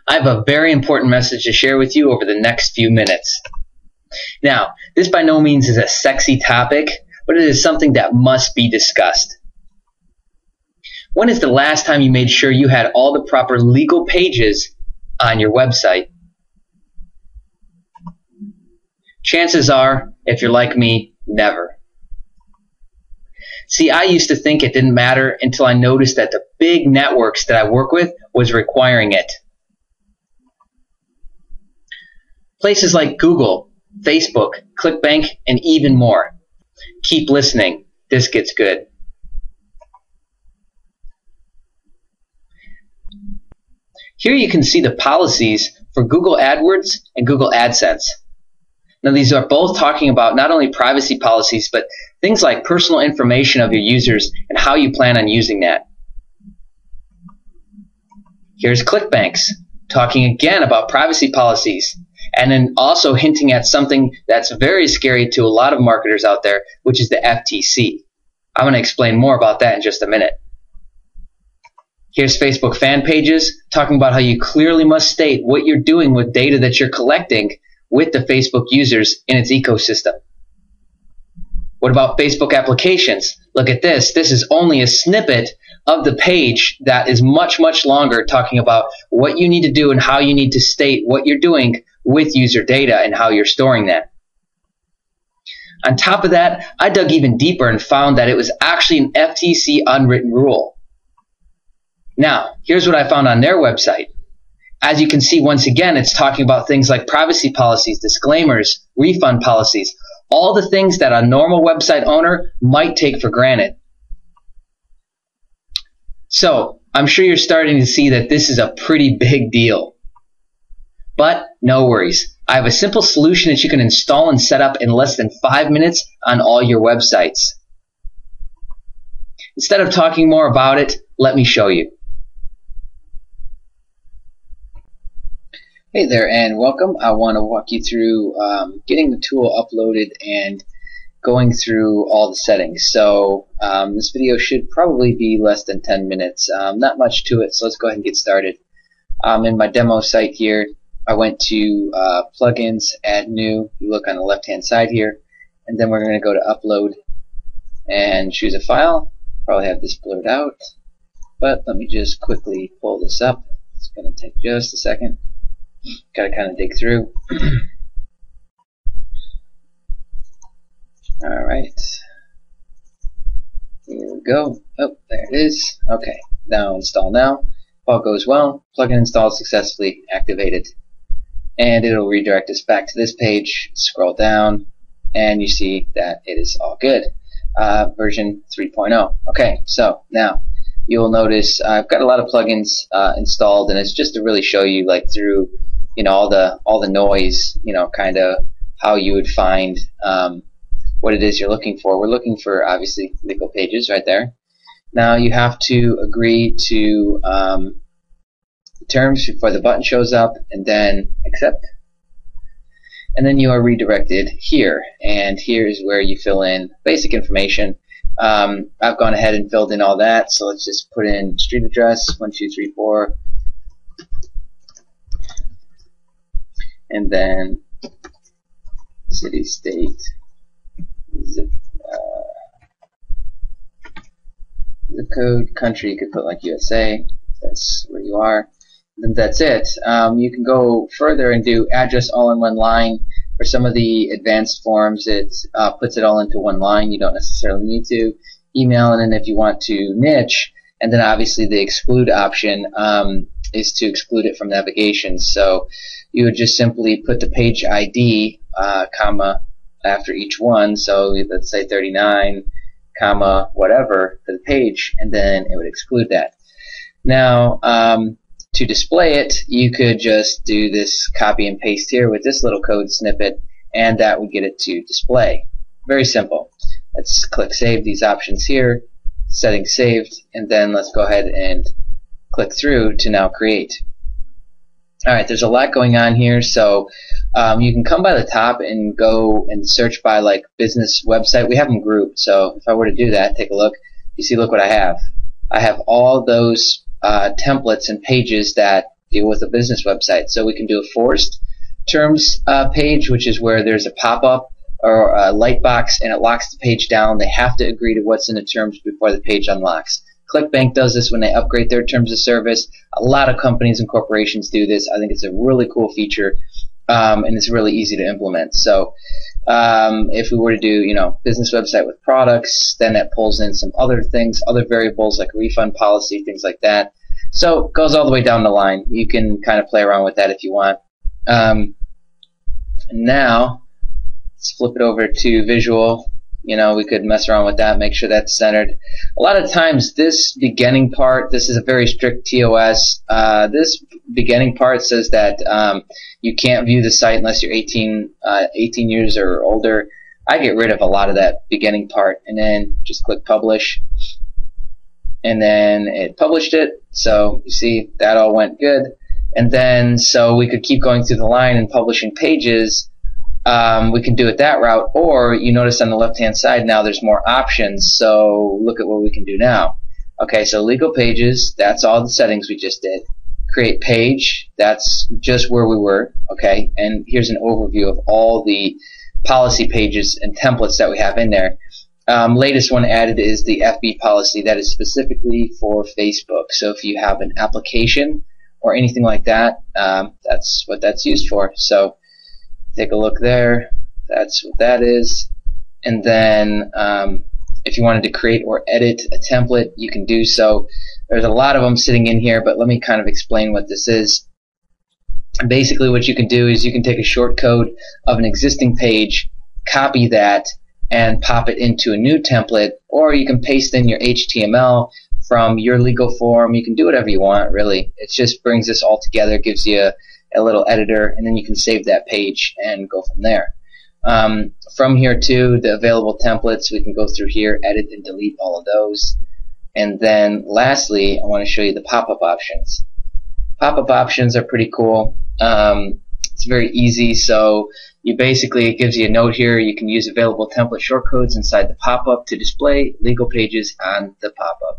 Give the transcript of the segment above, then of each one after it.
I have a very important message to share with you over the next few minutes. Now, this by no means is a sexy topic, but it is something that must be discussed. When is the last time you made sure you had all the proper legal pages on your website? Chances are, if you're like me, never. See, I used to think it didn't matter until I noticed that the big networks that I work with was requiring it. Places like Google, Facebook, ClickBank, and even more. Keep listening. This gets good. Here you can see the policies for Google AdWords and Google AdSense. Now these are both talking about not only privacy policies, but things like personal information of your users and how you plan on using that. Here's ClickBank's talking again about privacy policies, and then also hinting at something that's very scary to a lot of marketers out there, which is the FTC. I'm going to explain more about that in just a minute. Here's Facebook fan pages talking about how you clearly must state what you're doing with data that you're collecting with the Facebook users in its ecosystem. What about Facebook applications? Look at this. This is only a snippet of the page that is much, much longer, talking about what you need to do and how you need to state what you're doing with user data and how you're storing that. On top of that, I dug even deeper and found that it was actually an FTC unwritten rule. Now, here's what I found on their website. As you can see, once again, it's talking about things like privacy policies, disclaimers, refund policies, all the things that a normal website owner might take for granted. So, I'm sure you're starting to see that this is a pretty big deal. But no worries. I have a simple solution that you can install and set up in less than 5 minutes on all your websites. Instead of talking more about it, let me show you. Hey there and welcome. I want to walk you through getting the tool uploaded and going through all the settings. So this video should probably be less than 10 minutes. Not much to it, so let's go ahead and get started. In my demo site here, I went to plugins, add new. You look on the left hand side here, and then we're going to go to upload and choose a file. Probably have this blurred out, but let me just quickly pull this up. It's going to take just a second. Got to kind of dig through. Alright. Here we go. Oh, there it is. Okay. Now install now. If all goes well, plugin installed successfully, activated. And it'll redirect us back to this page. Scroll down, and you see that it is all good. Version 3.0. Okay, so now you'll notice I've got a lot of plugins installed, and it's just to really show you, like, through all the noise, kind of how you would find what it is you're looking for. We're looking for, obviously, legal pages right there. Now you have to agree to the terms before the button shows up, and then accept. And then you are redirected here, and here's where you fill in basic information. I've gone ahead and filled in all that, so let's just put in street address 1234. And then city, state, zip code, country. You could put like USA. That's where you are. Then that's it. You can go further and do address all in one line. For some of the advanced forms, it puts it all into one line. You don't necessarily need to. Email, and then if you want to niche, and then obviously the exclude option is to exclude it from navigation. So you would just simply put the page ID, comma, after each one. So let's say 39, comma, whatever for the page, and then it would exclude that. Now, to display it, you could just do this copy and paste here with this little code snippet, and that would get it to display. Very simple. Let's click Save these options here, settings saved, and then let's go ahead and click through to now create. Alright, there's a lot going on here, so you can come by the top and go and search by like business website. We have them grouped, so if I were to do that, take a look. You see, look what I have. I have all those templates and pages that deal with a business website. So we can do a forced terms page, which is where there's a pop-up or a light box and it locks the page down. They have to agree to what's in the terms before the page unlocks. ClickBank does this when they upgrade their terms of service. A lot of companies and corporations do this. I think it's a really cool feature, and it's really easy to implement. So if we were to do, business website with products, then that pulls in some other things, other variables like refund policy, things like that. So it goes all the way down the line. You can kind of play around with that if you want. Now, let's flip it over to visual. We could mess around with that, make sure that's centered. A lot of times this beginning part, this is a very strict TOS. This beginning part says that you can't view the site unless you're 18 years or older. I get rid of a lot of that beginning part and then just click publish. And then it published it. So you see that all went good. And then so we could keep going through the line and publishing pages. We can do it that route, or you notice on the left hand side now there's more options. So look at what we can do now. Okay, so legal pages, that's all the settings we just did. Create page, that's just where we were. Okay, and here's an overview of all the policy pages and templates that we have in there. Latest one added is the FB policy that is specifically for Facebook. So if you have an application or anything like that, that's what that's used for. So take a look there. That's what that is. And then if you wanted to create or edit a template, you can do so. There's a lot of them sitting in here, but let me kind of explain what this is. Basically what you can do is you can take a short code of an existing page, copy that, and pop it into a new template, or you can paste in your HTML from your legal form. You can do whatever you want, really. It just brings this all together, gives you a little editor, and then you can save that page and go from there. From here too, the available templates, we can go through here, edit and delete all of those. And then lastly, I want to show you the pop-up options. Pop-up options are pretty cool. It's very easy. So you basically, it gives you a note here. You can use available template shortcodes inside the pop-up to display legal pages on the pop-up.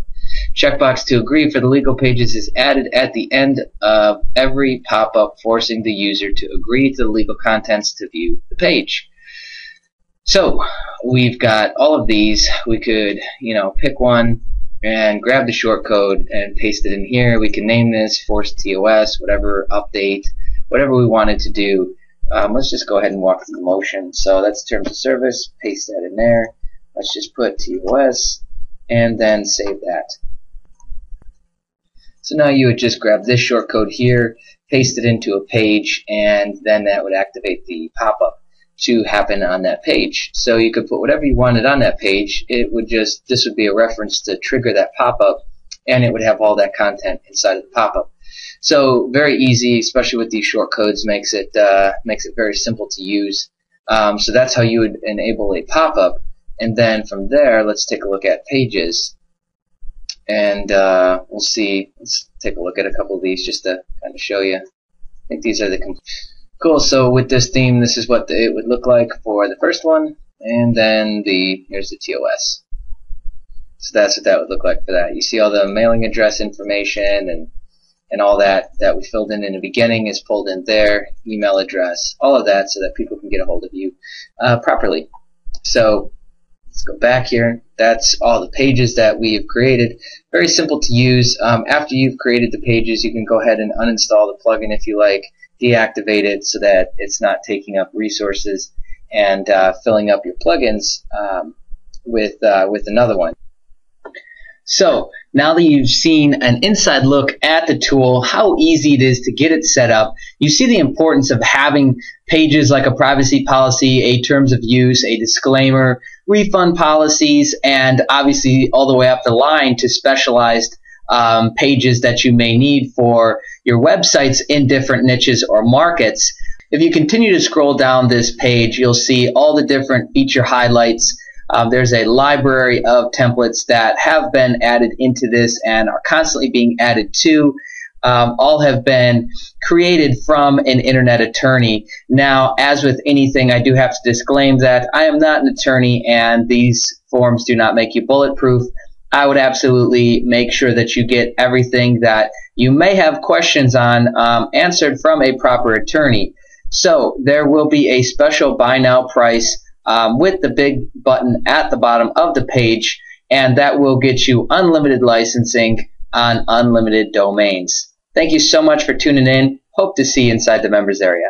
Checkbox to agree for the legal pages is added at the end of every pop-up, forcing the user to agree to the legal contents to view the page. So we've got all of these. We could, pick one and grab the shortcode and paste it in here. We can name this force TOS, whatever, update, whatever we wanted to do. Let's just go ahead and walk through the motion. So that's terms of service. Paste that in there. Let's just put TOS and then save that. So now you would just grab this shortcode here, paste it into a page, and then that would activate the pop-up to happen on that page. So you could put whatever you wanted on that page. This would be a reference to trigger that pop-up, and it would have all that content inside of the pop-up. So very easy, especially with these shortcodes, makes it very simple to use. So that's how you would enable a pop-up. And then from there, let's take a look at pages. And we'll see. Let's take a look at a couple of these just to kind of show you. I think these are the cool. So with this theme, this is what it would look like for the first one, and then here's the TOS. So that's what that would look like for that. You see all the mailing address information and all that we filled in the beginning is pulled in there, email address, all of that, so that people can get a hold of you properly. So let's go back here. That's all the pages that we have created. Very simple to use. After you've created the pages, you can go ahead and uninstall the plugin if you like, deactivate it so that it's not taking up resources and filling up your plugins with another one. So now that you've seen an inside look at the tool, how easy it is to get it set up, you see the importance of having pages like a privacy policy, a terms of use, a disclaimer, refund policies, and obviously all the way up the line to specialized pages that you may need for your websites in different niches or markets. If you continue to scroll down this page, you'll see all the different feature highlights. There's a library of templates that have been added into this and are constantly being added to. All have been created from an internet attorney. Now, as with anything, I do have to disclaim that I am not an attorney and these forms do not make you bulletproof. I would absolutely make sure that you get everything that you may have questions on answered from a proper attorney. So there will be a special buy now price with the big button at the bottom of the page, and that will get you unlimited licensing on unlimited domains. Thank you so much for tuning in. Hope to see you inside the members area.